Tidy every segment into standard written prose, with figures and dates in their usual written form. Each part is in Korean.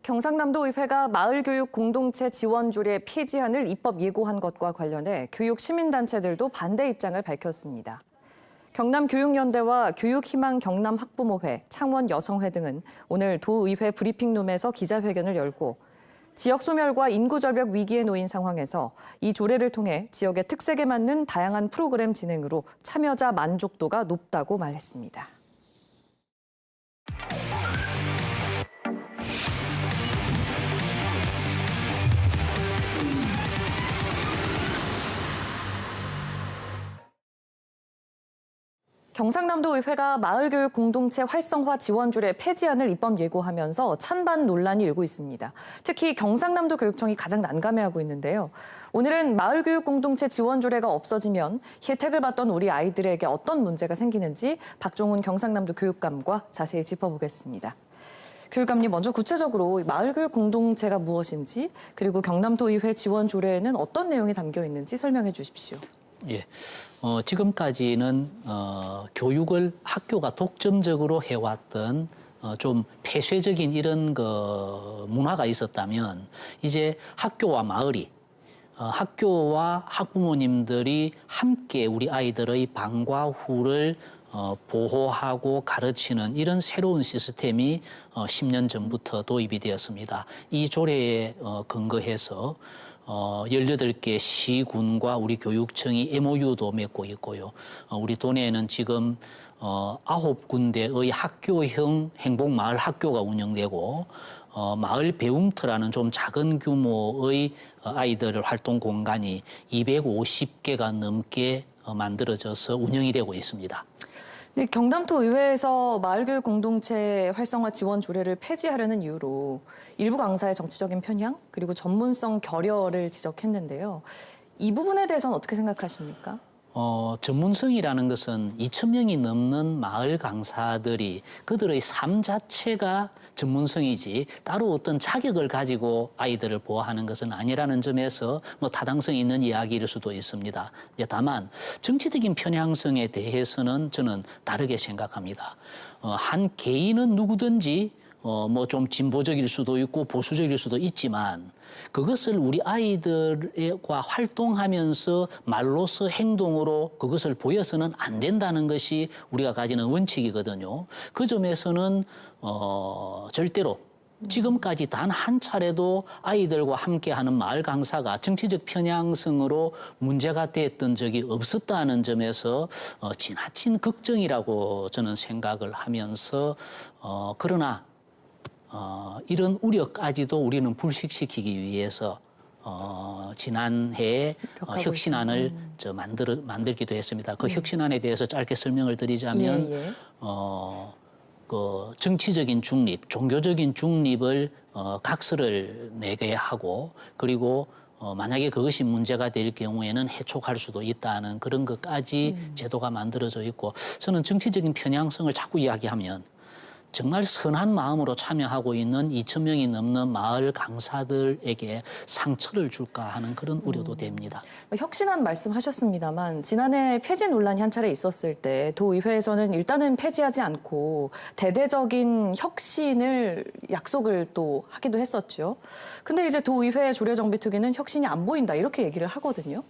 경상남도 의회가 마을교육 공동체 지원 조례 폐지안을 입법 예고한 것과 관련해 교육 시민단체들도 반대 입장을 밝혔습니다. 경남교육연대와 교육희망 경남학부모회, 창원여성회 등은 오늘 도의회 브리핑룸에서 기자회견을 열고 지역 소멸과 인구 절벽 위기에 놓인 상황에서 이 조례를 통해 지역의 특색에 맞는 다양한 프로그램 진행으로 참여자 만족도가 높다고 말했습니다. 경상남도 의회가 마을교육 공동체 활성화 지원 조례 폐지안을 입법 예고하면서 찬반 논란이 일고 있습니다. 특히 경상남도 교육청이 가장 난감해하고 있는데요. 오늘은 마을교육 공동체 지원 조례가 없어지면 혜택을 받던 우리 아이들에게 어떤 문제가 생기는지 박종훈 경상남도 교육감과 자세히 짚어보겠습니다. 교육감님, 먼저 구체적으로 마을교육 공동체가 무엇인지, 그리고 경남도의회 지원 조례에는 어떤 내용이 담겨 있는지 설명해 주십시오. 예, 지금까지는 교육을 학교가 독점적으로 해왔던 좀 폐쇄적인 이런 문화가 있었다면 이제 학교와 마을이 학교와 학부모님들이 함께 우리 아이들의 방과 후를 보호하고 가르치는 이런 새로운 시스템이 10년 전부터 도입이 되었습니다. 이 조례에 근거해서 18개 시군과 우리 교육청이 MOU도 맺고 있고요. 우리 도내에는 지금 9군데의 학교형 행복마을 학교가 운영되고 마을 배움터라는 좀 작은 규모의 아이들 활동 공간이 250개가 넘게 만들어져서 운영이 되고 있습니다. 네, 경남도 의회에서 마을교육 공동체 활성화 지원 조례를 폐지하려는 이유로 일부 강사의 정치적인 편향 그리고 전문성 결여를 지적했는데요. 이 부분에 대해서는 어떻게 생각하십니까? 전문성이라는 것은 2,000명이 넘는 마을 강사들이 그들의 삶 자체가 전문성이지 따로 어떤 자격을 가지고 아이들을 보호하는 것은 아니라는 점에서 타당성이 있는 이야기일 수도 있습니다. 다만 정치적인 편향성에 대해서는 저는 다르게 생각합니다. 한 개인은 누구든지 좀 진보적일 수도 있고 보수적일 수도 있지만 그것을 우리 아이들과 활동하면서 말로서 행동으로 그것을 보여서는 안 된다는 것이 우리가 가지는 원칙이거든요. 그 점에서는 절대로 지금까지 단 한 차례도 아이들과 함께하는 마을 강사가 정치적 편향성으로 문제가 됐던 적이 없었다는 점에서 지나친 걱정이라고 저는 생각을 하면서 그러나 이런 우려까지도 우리는 불식시키기 위해서 지난해에 혁신안을 만들기도 했습니다. 그 혁신안에 대해서 짧게 설명을 드리자면 정치적인 중립, 종교적인 중립을 각서를 내게 하고 그리고 만약에 그것이 문제가 될 경우에는 해촉할 수도 있다는 그런 것까지 제도가 만들어져 있고 저는 정치적인 편향성을 자꾸 이야기하면 정말 선한 마음으로 참여하고 있는 2,000명이 넘는 마을 강사들에게 상처를 줄까 하는 그런 우려도 됩니다. 혁신안 말씀하셨습니다만 지난해 폐지 논란이 한 차례 있었을 때 도의회에서는 일단은 폐지하지 않고 대대적인 혁신을 약속을 또 하기도 했었죠. 근데 이제 도의회 조례정비특위는 혁신이 안 보인다 이렇게 얘기를 하거든요.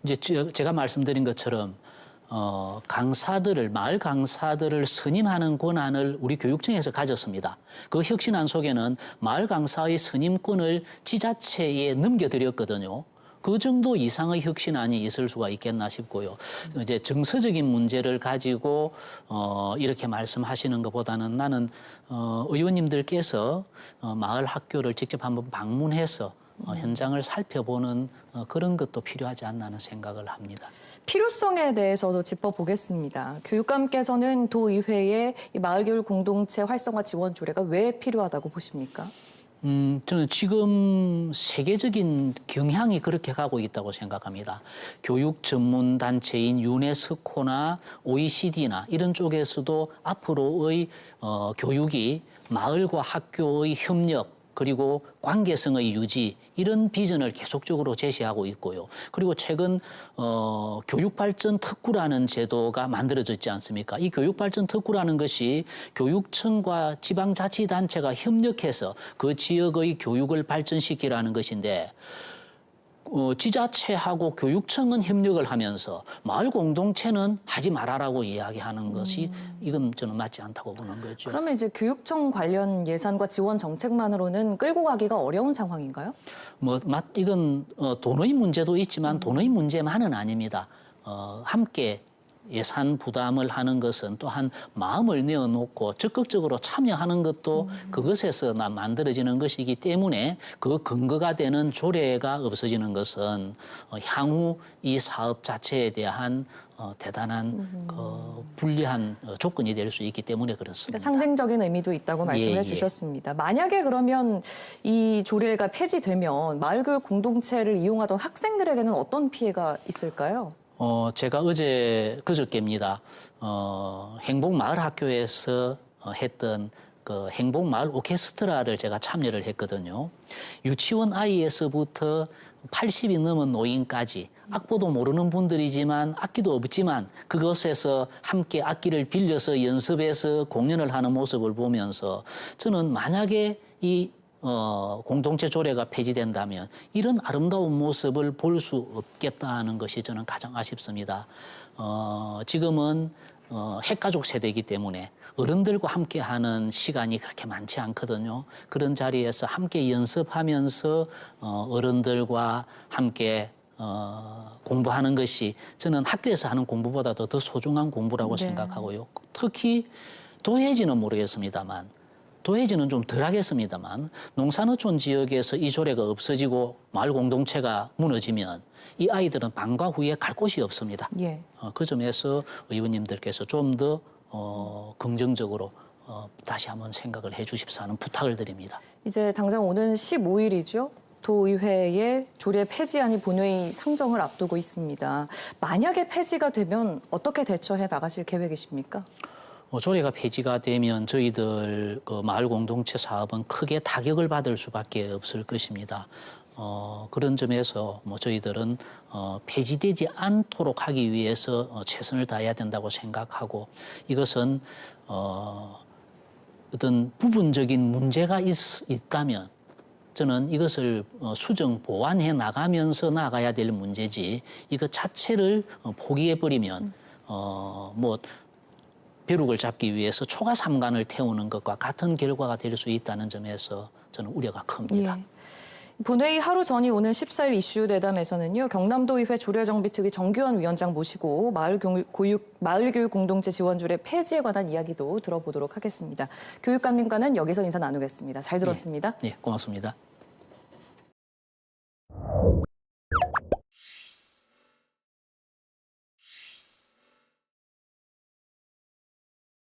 이제 제가 말씀드린 것처럼 마을 강사들을 선임하는 권한을 우리 교육청에서 가졌습니다. 그 혁신안 속에는 마을 강사의 선임권을 지자체에 넘겨드렸거든요. 그 정도 이상의 혁신안이 있을 수가 있겠나 싶고요. 이제 정서적인 문제를 가지고 이렇게 말씀하시는 것보다는 나는 의원님들께서 마을 학교를 직접 한번 방문해서 현장을 살펴보는 그런 것도 필요하지 않나 하는 생각을 합니다. 필요성에 대해서도 짚어보겠습니다. 교육감께서는 도의회의 이 마을교육 공동체 활성화 지원 조례가 왜 필요하다고 보십니까? 저는 지금 세계적인 경향이 그렇게 가고 있다고 생각합니다. 교육 전문 단체인 유네스코나 OECD나 이런 쪽에서도 앞으로의 교육이 마을과 학교의 협력 그리고 관계성의 유지 이런 비전을 계속적으로 제시하고 있고요. 그리고 최근 교육발전 특구라는 제도가 만들어졌지 않습니까? 이 교육발전 특구라는 것이 교육청과 지방자치단체가 협력해서 그 지역의 교육을 발전시키라는 것인데 지자체하고 교육청은 협력을 하면서 마을 공동체는 하지 말아라고 이야기하는 것이 이건 저는 맞지 않다고 보는 거죠. 그러면 이제 교육청 관련 예산과 지원 정책만으로는 끌고 가기가 어려운 상황인가요? 이건 돈의 문제도 있지만 돈의 문제만은 아닙니다. 함께 예산 부담을 하는 것은 또한 마음을 내어놓고 적극적으로 참여하는 것도 그것에서 만들어지는 것이기 때문에 그 근거가 되는 조례가 없어지는 것은 향후 이 사업 자체에 대한 대단한 불리한 조건이 될 수 있기 때문에 그렇습니다. 그러니까 상징적인 의미도 있다고 말씀해 주셨습니다. 만약에 그러면 이 조례가 폐지되면 마을교육 공동체를 이용하던 학생들에게는 어떤 피해가 있을까요? 제가 그저께입니다. 행복마을학교에서 했던 그 행복마을 오케스트라를 제가 참여를 했거든요. 유치원 아이에서부터 80이 넘은 노인까지 악보도 모르는 분들이지만 악기도 없지만 그것에서 함께 악기를 빌려서 연습해서 공연을 하는 모습을 보면서 저는 만약에 이 공동체 조례가 폐지된다면 이런 아름다운 모습을 볼 수 없겠다는 것이 저는 가장 아쉽습니다. 지금은 핵가족 세대이기 때문에 어른들과 함께하는 시간이 그렇게 많지 않거든요. 그런 자리에서 함께 연습하면서 어른들과 함께 공부하는 것이 저는 학교에서 하는 공부보다도 더 소중한 공부라고 생각하고요. 특히 도해지는 모르겠습니다만 도해지는 좀 덜하겠습니다만 농산어촌 지역에서 이 조례가 없어지고 마을 공동체가 무너지면 이 아이들은 방과 후에 갈 곳이 없습니다. 예. 그 점에서 의원님들께서 좀 더 긍정적으로 다시 한번 생각을 해 주십사 하는 부탁을 드립니다. 이제 당장 오는 15일이죠. 도의회의 조례 폐지안이 본회의 상정을 앞두고 있습니다. 만약에 폐지가 되면 어떻게 대처해 나가실 계획이십니까? 조례가 폐지가 되면 저희들 그 마을 공동체 사업은 크게 타격을 받을 수밖에 없을 것입니다. 그런 점에서 저희들은 폐지되지 않도록 하기 위해서 최선을 다해야 된다고 생각하고 이것은 어떤 부분적인 문제가 있다면 저는 이것을 수정 보완해 나가면서 나가야 될 문제지 이것 자체를 포기해 버리면 벼룩을 잡기 위해서 초가 삼간을 태우는 것과 같은 결과가 될 수 있다는 점에서 저는 우려가 큽니다. 예. 본회의 하루 전이 오는 14일 이슈 대담에서는요. 경남도의회 조례정비특위 정규현 위원장 모시고 마을교육 공동체 지원조례 폐지에 관한 이야기도 들어보도록 하겠습니다. 교육감님과는 여기서 인사 나누겠습니다. 잘 들었습니다. 네, 고맙습니다.